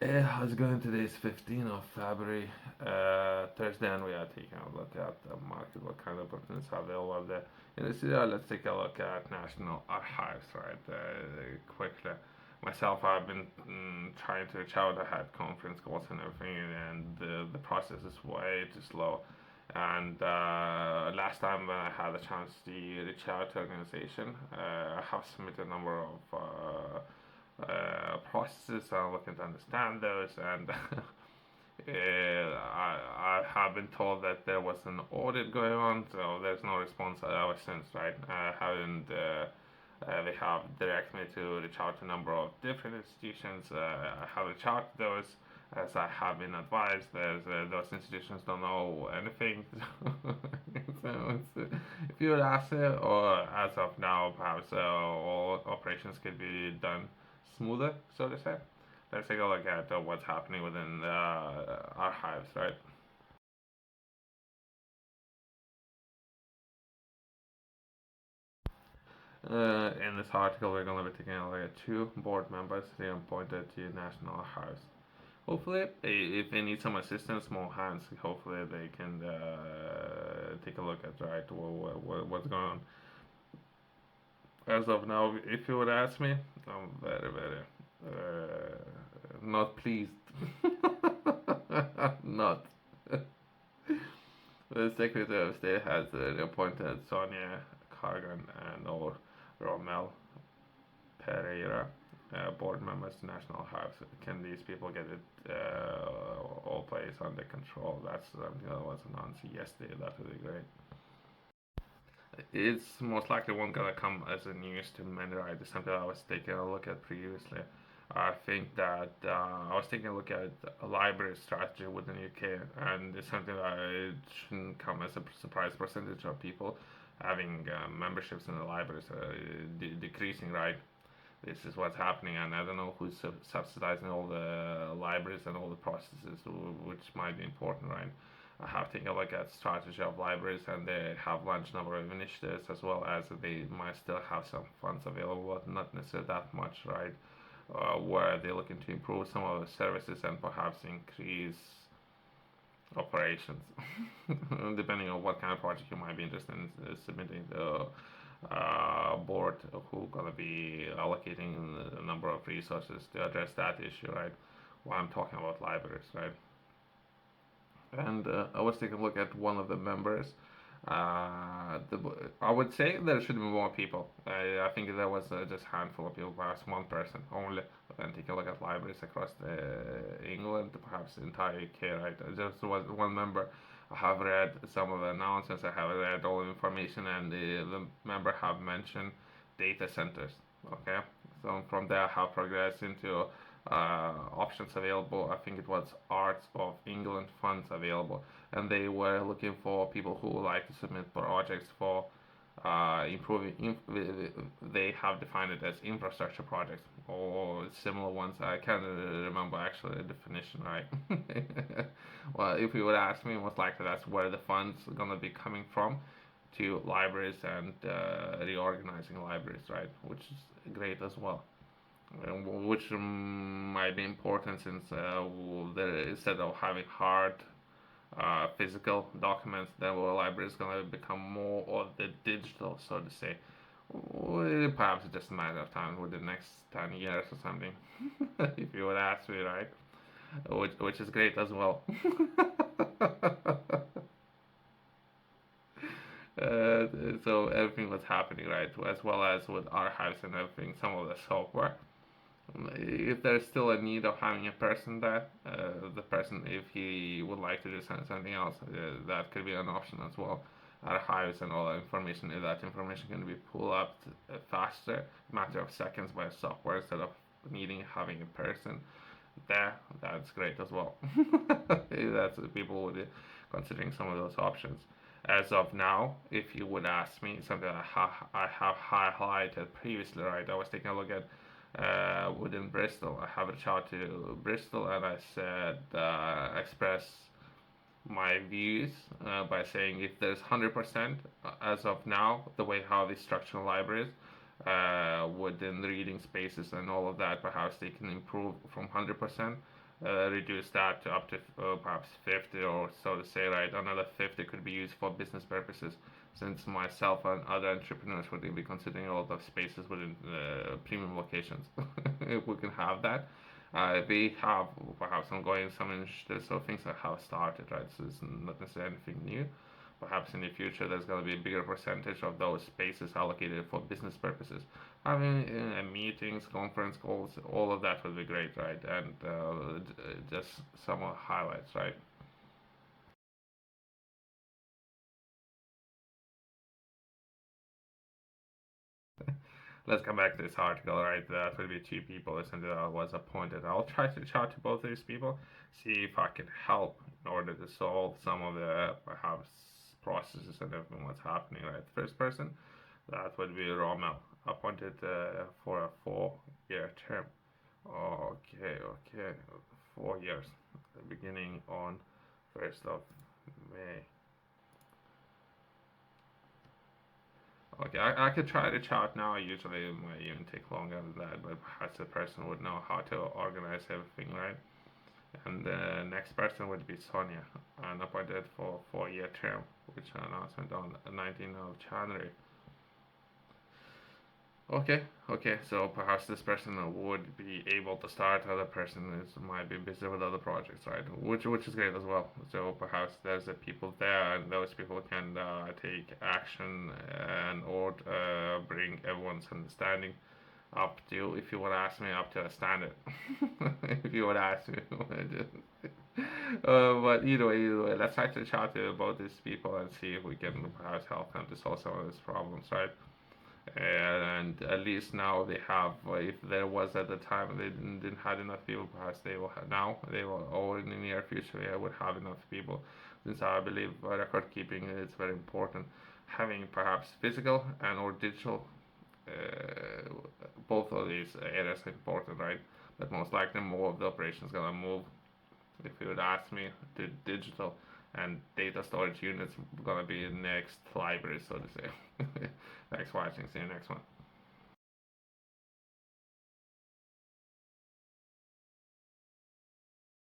How's it going? Today is 15th of February, Thursday, and we are taking a look at the market, what kind of opportunities are available out there. In this video, let's take a look at National Archives, right? Quickly. Myself, I've been trying to reach out. I had conference calls and everything, and the process is way too slow. And last time when I had a chance to reach out to organization, I have submitted a number of processes. I'm looking to understand those, and I have been told that there was an audit going on, so there's no response ever since, right? I haven't. They have directed me to reach out to a number of different institutions. I have reached out to those as I have been advised. Those institutions don't know anything. So if you would ask it, or as of now, perhaps all operations could be done smoother, so to say. Let's take a look at what's happening within our hives, right? In this article, we're going to be taking a look at two board members reappointed to national archives. Hopefully, if they need some assistance, more hands, hopefully they can take a look at right what's going on. As of now, if you would ask me, I'm very not pleased. Not. The Secretary of State has appointed Sonia Kargan and or Romel Pereira, board members to National House. Can these people get it all placed under control? That's something that was announced yesterday. That would be great. It's most likely won't gonna come as a news to many, right? It's something I was taking a look at previously. I think that I was taking a look at a library strategy within UK, and it's something that it shouldn't come as a surprise. Percentage of people having memberships in the libraries decreasing, right? This is what's happening, and I don't know who's subsidizing all the libraries and all the processes, which might be important, right? I have taken a look at strategy of libraries, and they have launched a number of initiatives, as well as they might still have some funds available, but not necessarily that much, right? Where they're looking to improve some of the services and perhaps increase operations, depending on what kind of project you might be interested in submitting the board who gonna be allocating a number of resources to address that issue, right? While I'm talking about libraries, right? And I was taking a look at one of the members. The, I would say there should be more people. I think there was just a handful of people, perhaps one person only. But then take a look at libraries across England, perhaps the entire UK, right? Just was one member. I have read some of the announcements. I have read all the information, and the member have mentioned data centers. Okay, so from there I have progressed into options available. I think it was Arts of England funds available, and they were looking for people who would like to submit projects for improving. They have defined it as infrastructure projects or similar ones. I can't remember actually the definition, right? Well, if you would ask me, most likely that's where the funds are gonna be coming from to libraries and reorganizing libraries, right? Which is great as well, which might be important since instead of having hard physical documents, then our library is going to become more of the digital, so to say. Perhaps it's just a matter of time within the next 10 years or something, if you would ask me, right? Which is great as well. uh, so everything was happening, right? As well as with archives and everything, some of the software, if there's still a need of having a person there, the person, if he would like to do something else, that could be an option as well. Archives and all that information, if that information can be pulled up faster, matter of seconds by software instead of needing having a person there, that's great as well. That's people would be considering some of those options. As of now, if you would ask me something I have highlighted previously, right? I was taking a look at within Bristol. I have reached out to Bristol, and I said express my views by saying if there's 100% as of now, the way how they structure libraries within the reading spaces and all of that, perhaps they can improve from 100%. reduce that to up to perhaps 50 or so to say, right? Another 50 could be used for business purposes, since myself and other entrepreneurs would be considering a lot of spaces within premium locations. If we can have that. We have perhaps ongoing some initiatives, so things that have started, right? So it's not necessarily anything new. Perhaps in the future, there's going to be a bigger percentage of those spaces allocated for business purposes. Having meetings, conference calls, all of that would be great, right? And just some highlights, right? Let's come back to this article, right? That will be two people essentially that was appointed. I'll try to chat to both of these people, see if I can help in order to solve some of the perhaps processes and everything what's happening, right? The first person, that would be Rommel, appointed for a 4 year term. Okay, 4 years, beginning on 1st of May. Okay, I could try to chat now. Usually it might even take longer than that, but perhaps the person would know how to organize everything, right? And the next person would be Sonia, and appointed for 4 year term, which announcement on 19th of January. Okay, so perhaps this person would be able to start. Other person is might be busy with other projects, right? Which is great as well. So perhaps there's a people there, and those people can take action and or bring everyone's understanding up to, if you would ask me, up to a standard. If you would ask me. But either way, let's try to chat about these people and see if we can perhaps help them to solve some of these problems, right? And at least now they have, if there was at the time they didn't have enough people, perhaps they will have now, they will, or in the near future, they would have enough people, since I believe record keeping is very important. Having perhaps physical and or digital, both of these areas are important, right? But most likely more of the operation is gonna move, if you would ask me, to digital, and data storage units gonna be the next library, so to say. Thanks for watching. See you next one.